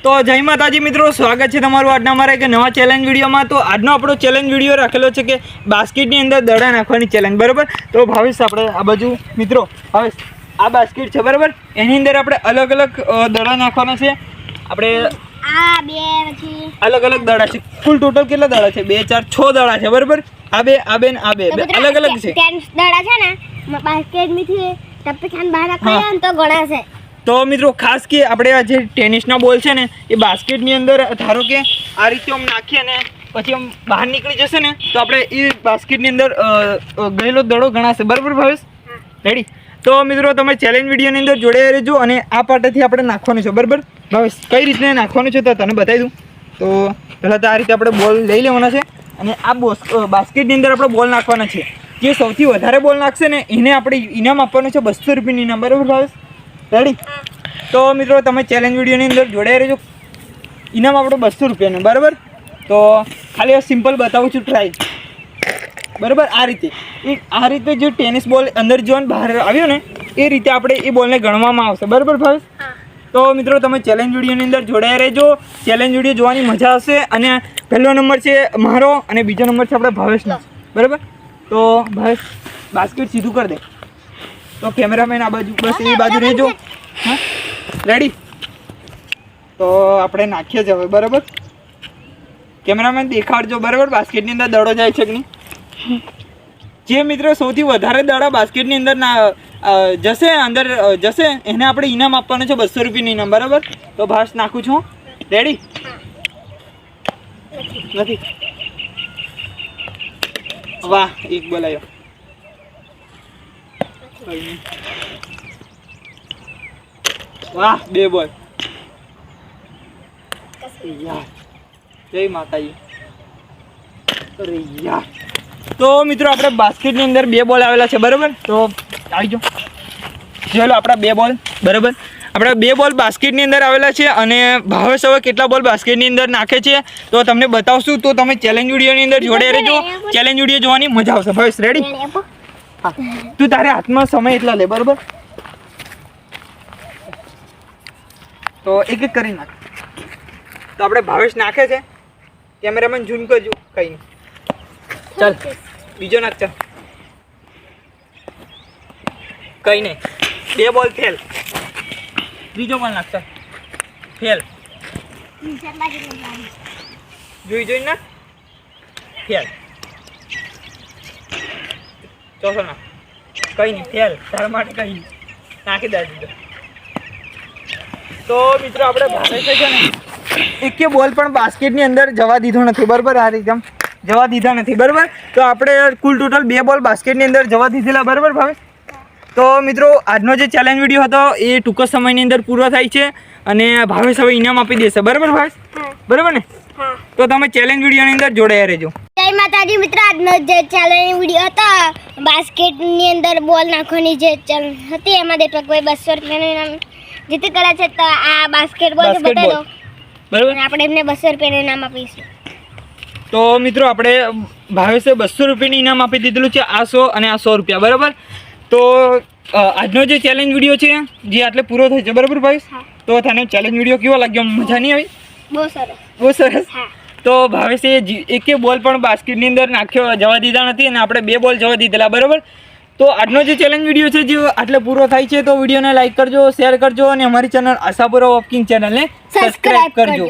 તો જય માતાજી મિત્રો, સ્વાગત છે તમારું આજના અમારા એક નવા ચેલેન્જ વિડીયોમાં। તો આજનો આપણો ચેલેન્જ વિડીયો રાખેલો છે કે બાસ્કેટની અંદર દડા નાખવાની ચેલેન્જ, બરાબર। તો ભાવેશ, આપણે આ બાજુ મિત્રો, ભાવેશ આ બાસ્કેટ છે બરાબર, એની અંદર આપણે અલગ અલગ દડા નાખવાના છે। આપણે આ બે પછી અલગ અલગ દડા છે, કુલ ટોટલ કેટલા દડા છે? 2 4 6 દડા છે બરાબર। આ બે ને આ બે અલગ અલગ છે। 10 દડા છે ને બાસ્કેટમાંથી ટપ્પી ખાન બહાર નાખ્યા ને તો ગણા છે। તો મિત્રો ખાસ કે આપણે આ જે ટેનિસના બોલ છે ને એ બાસ્કેટની અંદર ધારો કે આ રીતે આમ નાખીએ ને પછી આમ બહાર નીકળી જશે ને તો આપણે એ બાસ્કેટની અંદર ગયેલો દડો ગણાશે, બરાબર ભાવેશ? રેડી? તો મિત્રો તમે ચેલેન્જ વિડીયોની અંદર જોડાઈ રહેજો અને આ પાટેથી આપણે નાખવાનું છે, બરાબર ભાવેશ? કઈ રીતે નાખવાનું છે તો તને બતાવી દઉં। તો પહેલાં તો આ રીતે આપણે બોલ લઈ લેવાના છે અને આ બાસ્કેટની અંદર આપણે બોલ નાખવાના છે। જે સૌથી વધારે બોલ નાખશે ને એને આપણે ઇનામ આપવાનું છે, 200 રૂપિયાનું ઇનામ, બરાબર ભાવેશ? રેડી? તો મિત્રો તમે ચેલેન્જ વિડીયોની અંદર જોડાઈ રહેજો, ઇનામ આપણો 200 રૂપિયાનું, બરાબર? તો ખાલી સિમ્પલ બતાવું છું, ટ્રાય, બરાબર? આ રીતે જે ટેનિસ બોલ અંદર જો બહાર આવ્યો ને એ રીતે આપણે એ બોલને ગણવામાં આવશે, બરાબર ભાવેશ? તો મિત્રો તમે ચેલેન્જ વિડીયોની અંદર જોડાઈ રહેજો, ચેલેન્જ વિડીયો જોવાની મજા આવશે। અને પહેલો નંબર છે મારો અને બીજો નંબર છે આપણે ભાવેશનો, બરાબર? તો ભાવેશ બાસ્કેટ સીધું કરી દે, તો કેમેરામેન આ બાજુ, બસ એ બાજુ રહેજો, હા? રેડી? તો આપણે નાખીએ જ હવે, બરાબર? કેમેરામેન દેખાડજો, બરાબર? બાસ્કેટની અંદર દડો જાય છે કે નહીં? જે મિત્રો સૌથી વધારે દડા બાસ્કેટની અંદર જશે એને આપણે ઇનામ આપવાનું છે, 200 રૂપિયાનું ઇનામ, બરાબર? તો ભાસ નાખું છું, રેડી? નથી? વાહ, એક બોલાયો, વાહ, 2 બોલ, યાર, જય માતાજી, અરે યાર। તો મિત્રો આપણે બાસ્કેટની અંદર 2 બોલ આવેલા છે, બરાબર? તો આવી જાઓ, ચાલો આપણા 2 બોલ, બરાબર? આપણા 2 બોલ બાસ્કેટની અંદર આવેલા છે અને ભાવેશ હવે કેટલા બોલ બાસ્કેટની અંદર નાખે છે તો તમને બતાવશું। તો તમે ચેલેન્જ વિડીયોની અંદર જોડે રહેજો, ચેલેન્જ વિડીયો જોવાની મજા આવશે। ભાવેશ રેડી? હા, તું તારે હાથમાં સમય એટલા લે, બરાબર? તો એક એક કરી નાખ। તો આપણે ભાવેશ નાખે છે, કેમેરામેન ઝૂમ કરજો, કઈ નહીં, ચાલ બીજો નાખ, ચાલ, કઈ નહીં, 2 બોલ ફેલ, ત્રીજો બોલ નાખ, ચાલ, ફેલ, જોઈ ના, ફેલ, ચોથો નાખ, કઈ નહીં, ફેલ, તારા માટે કઈ નહીં, નાખી દે દીધો। તો મિત્રો આપણે ભાવેશ છે ને એકે બોલ પણ બાસ્કેટની અંદર જવા દીધો નથી, બરાબર? આ રીતે જવા દીધા નથી, બરાબર? તો આપણે કુલ ટોટલ 2 બોલ બાસ્કેટની અંદર જવા દીધેલા, બરાબર ભાવેશ? તો મિત્રો આજનો જે ચેલેન્જ વિડીયો હતો એ ટૂંક જ સમયની અંદર પૂરો થાય છે અને ભાવેશ હવે ઇનામ આપી દેશે, બરાબર ભાવેશ? બરાબર ને? તો તમે ચેલેન્જ વિડીયોની અંદર જોડાયા રહેજો। જય માતાજી મિત્રો, આજનો જે ચેલેન્જ વિડીયો હતો બાસ્કેટની અંદર બોલ નાખવાની જે ચેલેન્જ હતી એમાં દીપકભાઈ 200 રૂપિયાનું ઇનામ જીતી કરે છે। તો આ બાસ્કેટબોલ બતાવી દો, બરાબર? આપણે એમને 200 રૂપિયાનું ઇનામ આપીશું। તો મિત્રો આપણે ભાવેશે 200 રૂપિયાનું ઇનામ આપી દીધેલું છે, આ 100 અને આ 100 રૂપિયા, બરાબર? તો આજનો જે ચેલેન્જ વિડીયો છે જે આટલે પૂરો થાય છે, બરાબર ભાવેશ? તો તને ચેલેન્જ વિડીયો કેવો લાગ્યો? મજા નહીં આવી? બહુ સરસ, બહુ સરસ। તો ભાવેશે એકે બોલ પણ બાસ્કેટની અંદર નાખ્યો જવા દીધા નથી અને આપણે 2 બોલ જવા દીધેલા, બરાબર? તો આજનો જે ચેલેન્જ વિડીયો છે જે આટલે પૂરો થાય છે, તો વિડીયોને લાઈક કરજો, શેર કરજો અને અમારી ચેનલ આશાપુરા વોકિંગ ચેનલને સબસ્ક્રાઈબ કરજો।